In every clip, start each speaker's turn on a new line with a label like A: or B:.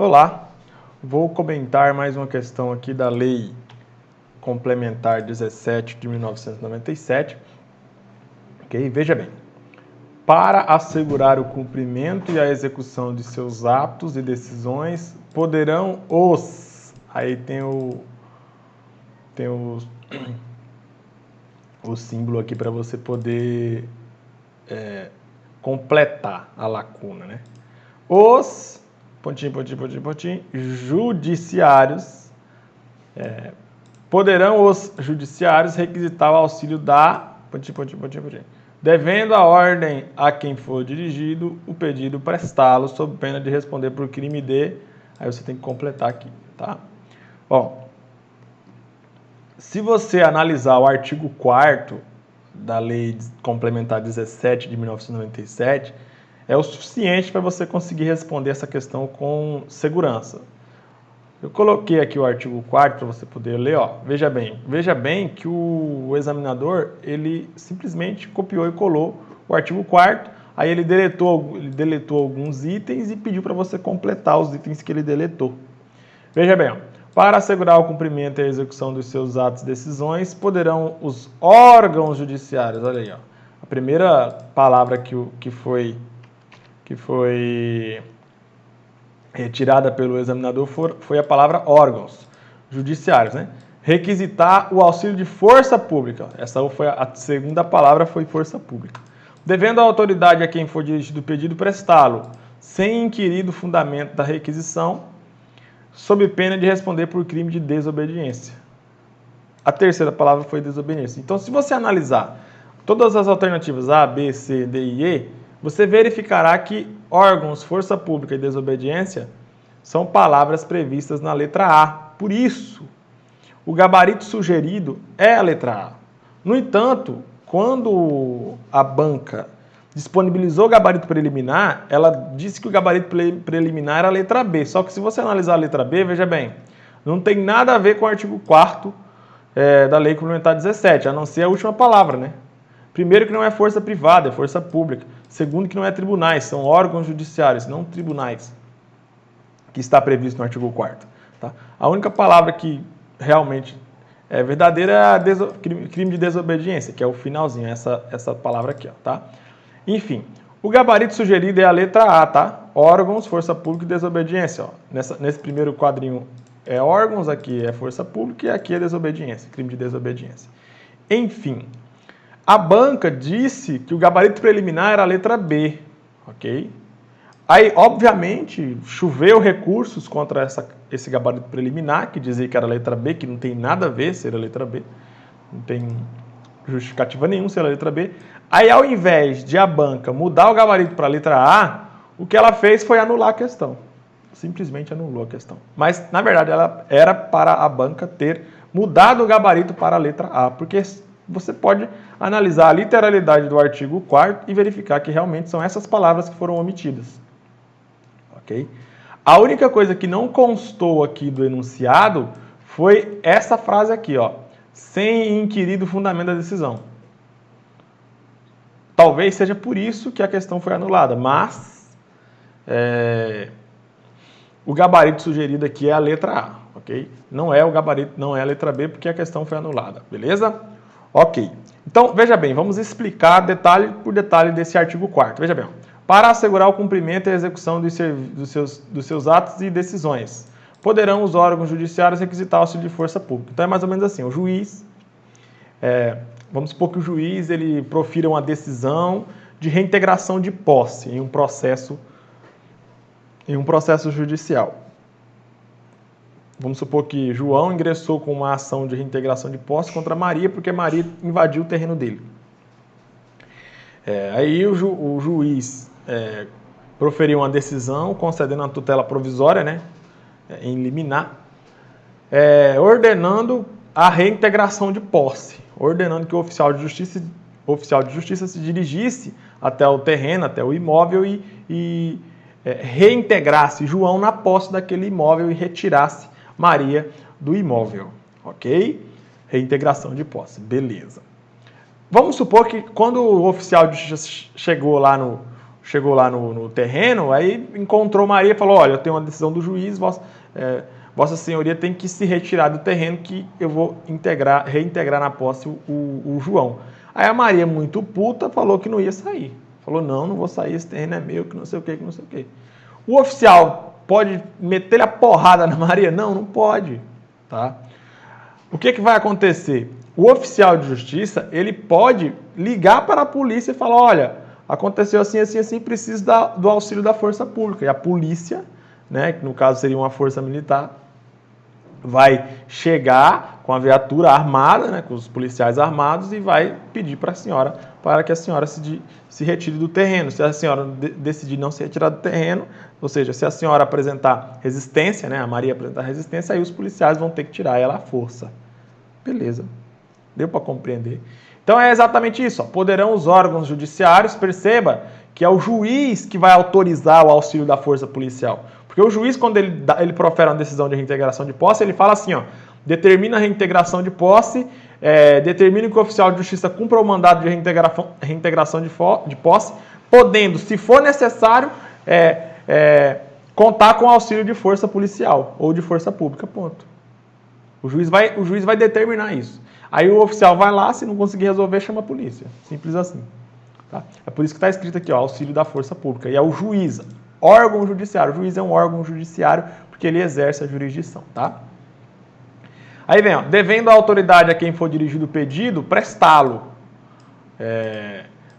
A: Olá, vou comentar mais uma questão aqui da Lei Complementar 17 de 1997. Ok? Veja bem, para assegurar o cumprimento e a execução de seus atos e decisões, poderão os... Aí tem o símbolo aqui para você poder completar a lacuna, né? Os judiciários, poderão os judiciários requisitar o auxílio da, devendo a ordem a quem for dirigido o pedido prestá-lo sob pena de responder por crime de, aí você tem que completar aqui, tá? Bom, se você analisar o artigo 4º da Lei Complementar 17 de 1997, é o suficiente para você conseguir responder essa questão com segurança. Eu coloquei aqui o artigo 4º para você poder ler, ó. Veja bem que o examinador, ele simplesmente copiou e colou o artigo 4º, aí ele deletou alguns itens e pediu para você completar os itens que ele deletou. Veja bem, ó. Para assegurar o cumprimento e a execução dos seus atos e decisões, poderão os órgãos judiciários, olha aí, ó. A primeira palavra que foi retirada pelo examinador foi a palavra órgãos judiciários, né? Requisitar o auxílio de força pública. Essa foi a segunda palavra, foi força pública. Devendo a autoridade a quem for dirigido o pedido prestá-lo, sem inquirido fundamento da requisição, sob pena de responder por crime de desobediência. A terceira palavra foi desobediência. Então, se você analisar todas as alternativas A, B, C, D e E, você verificará que órgãos, força pública e desobediência são palavras previstas na letra A. Por isso, o gabarito sugerido é a letra A. No entanto, quando a banca disponibilizou o gabarito preliminar, ela disse que o gabarito preliminar era a letra B. Só que se você analisar a letra B, veja bem, não tem nada a ver com o artigo 4º da Lei Complementar 17, a não ser a última palavra, né? Primeiro, que não é força privada, é força pública. Segundo, que não é tribunais, são órgãos judiciários, não tribunais, que está previsto no artigo 4º. Tá? A única palavra que realmente é verdadeira é crime de desobediência, que é o finalzinho, essa palavra aqui, ó, tá? Enfim, o gabarito sugerido é a letra A, tá? Órgãos, força pública e desobediência. Ó. Nesse primeiro quadrinho é órgãos, aqui é força pública e aqui é desobediência, crime de desobediência. Enfim, a banca disse que o gabarito preliminar era a letra B, ok? Aí, obviamente, choveu recursos contra esse gabarito preliminar, que dizia que era a letra B, que não tem nada a ver ser a letra B, não tem justificativa nenhuma ser a letra B. Aí, ao invés de a banca mudar o gabarito para a letra A, o que ela fez foi anular a questão. Simplesmente anulou a questão. Mas, na verdade, ela era para a banca ter mudado o gabarito para a letra A, porque você pode analisar a literalidade do artigo 4º e verificar que realmente são essas palavras que foram omitidas. Ok? A única coisa que não constou aqui do enunciado foi essa frase aqui, ó, sem inquirido fundamento da decisão. Talvez seja por isso que a questão foi anulada, mas o gabarito sugerido aqui é a letra A, ok? Não é o gabarito, não é a letra B, porque a questão foi anulada, beleza? Ok. Então, veja bem, vamos explicar detalhe por detalhe desse artigo 4º. Veja bem, para assegurar o cumprimento e a execução dos seus atos e decisões, poderão os órgãos judiciários requisitar o auxílio de força pública. Então, é mais ou menos assim, o juiz, vamos supor que o juiz ele profira uma decisão de reintegração de posse em um processo judicial. Vamos supor que João ingressou com uma ação de reintegração de posse contra Maria porque Maria invadiu o terreno dele. Aí o juiz proferiu uma decisão concedendo uma tutela provisória, né, em liminar, ordenando a reintegração de posse, ordenando que o oficial de justiça se dirigisse até o terreno, até o imóvel e reintegrasse João na posse daquele imóvel e retirasse Maria do imóvel, ok? Reintegração de posse, beleza. Vamos supor que quando o oficial de justiça chegou lá chegou lá no terreno, aí encontrou Maria e falou, olha, eu tenho uma decisão do juiz, Vossa Senhoria tem que se retirar do terreno que eu vou reintegrar na posse o João. Aí a Maria, muito puta, falou que não ia sair. Falou, não vou sair, esse terreno é meu, que não sei o que. O oficial pode meter a porrada na Maria? Não pode. Tá? O que vai acontecer? O oficial de justiça, ele pode ligar para a polícia e falar, olha, aconteceu assim, preciso do auxílio da força pública. E a polícia, né, que no caso seria uma força militar, vai chegar com a viatura armada, né, com os policiais armados, e vai pedir para que a senhora se retire do terreno. Se a senhora decidir não se retirar do terreno, ou seja, se a senhora apresentar resistência, né, a Maria apresentar resistência, aí os policiais vão ter que tirar ela à força. Beleza. Deu para compreender? Então é exatamente isso. Ó. Poderão os órgãos judiciários, perceba que é o juiz que vai autorizar o auxílio da força policial. Porque o juiz, quando ele profere uma decisão de reintegração de posse, ele fala assim, ó, determina a reintegração de posse, determina que o oficial de justiça cumpra o mandado de reintegração de posse, podendo, se for necessário, contar com o auxílio de força policial ou de força pública, ponto. O juiz vai determinar isso. Aí o oficial vai lá, se não conseguir resolver, chama a polícia. Simples assim. Tá? É por isso que está escrito aqui, ó, auxílio da força pública. E é o juiz, órgão judiciário. O juiz é um órgão judiciário porque ele exerce a jurisdição. Tá? Aí vem, ó, devendo a autoridade a quem for dirigido o pedido, prestá-lo.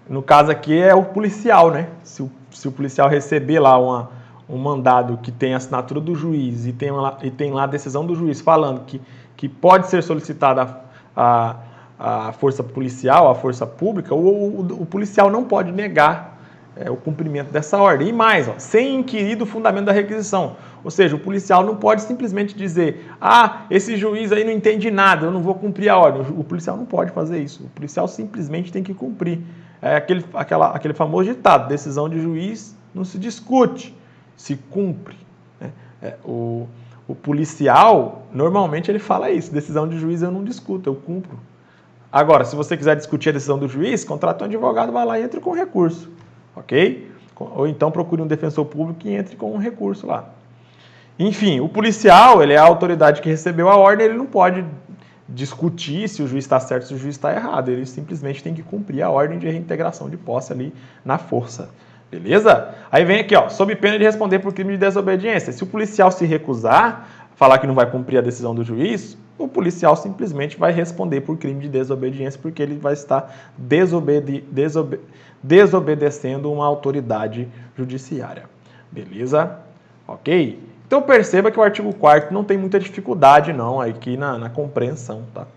A: No caso aqui é o policial, né? Se o policial receber lá um mandado que tem a assinatura do juiz e tem lá a decisão do juiz falando que pode ser solicitada a força policial, a força pública, o policial não pode negar o cumprimento dessa ordem. E mais, ó, sem inquirir do fundamento da requisição. Ou seja, o policial não pode simplesmente dizer, esse juiz aí não entende nada, eu não vou cumprir a ordem. O policial não pode fazer isso. O policial simplesmente tem que cumprir. É aquele famoso ditado, decisão de juiz não se discute, se cumpre. Né? O policial, normalmente ele fala isso, decisão de juiz eu não discuto, eu cumpro. Agora, se você quiser discutir a decisão do juiz, contrata um advogado, vai lá e entre com recurso, ok? Ou então procure um defensor público e entre com um recurso lá. Enfim, o policial, ele é a autoridade que recebeu a ordem, ele não pode discutir se o juiz está certo, se o juiz está errado, ele simplesmente tem que cumprir a ordem de reintegração de posse ali na força. Beleza? Aí vem aqui, ó, sob pena de responder por crime de desobediência. Se o policial se recusar, falar que não vai cumprir a decisão do juiz, o policial simplesmente vai responder por crime de desobediência, porque ele vai estar desobedecendo uma autoridade judiciária. Beleza? Ok? Então perceba que o artigo 4º não tem muita dificuldade não aqui na compreensão, tá?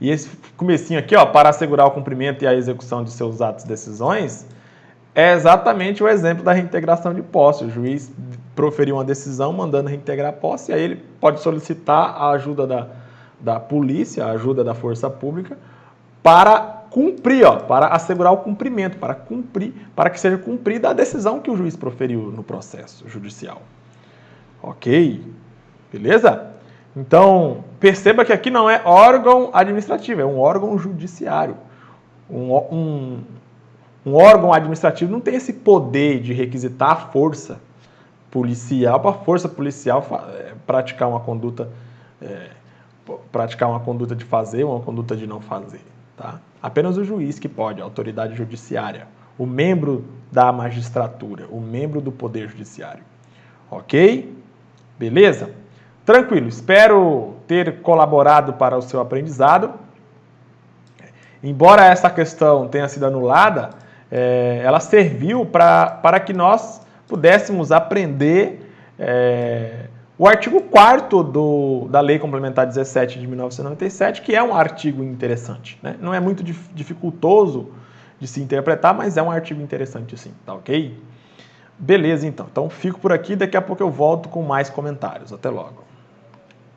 A: E esse comecinho aqui, ó, para assegurar o cumprimento e a execução de seus atos e decisões, é exatamente o exemplo da reintegração de posse. O juiz proferiu uma decisão mandando reintegrar a posse, aí ele pode solicitar a ajuda da polícia, a ajuda da força pública, para cumprir, ó, para assegurar o cumprimento, para que seja cumprida a decisão que o juiz proferiu no processo judicial. Ok? Beleza? Então, perceba que aqui não é órgão administrativo, é um órgão judiciário. Um órgão administrativo não tem esse poder de requisitar a força policial para a força policial praticar uma conduta de fazer ou uma conduta de não fazer. Tá? Apenas o juiz que pode, a autoridade judiciária, o membro da magistratura, o membro do poder judiciário. Ok? Beleza? Tranquilo, espero ter colaborado para o seu aprendizado. Embora essa questão tenha sido anulada, ela serviu para que nós pudéssemos aprender o artigo 4º da Lei Complementar 17 de 1997, que é um artigo interessante. Né? Não é muito dificultoso de se interpretar, mas é um artigo interessante sim, tá ok? Beleza, então. Então fico por aqui, daqui a pouco eu volto com mais comentários. Até logo.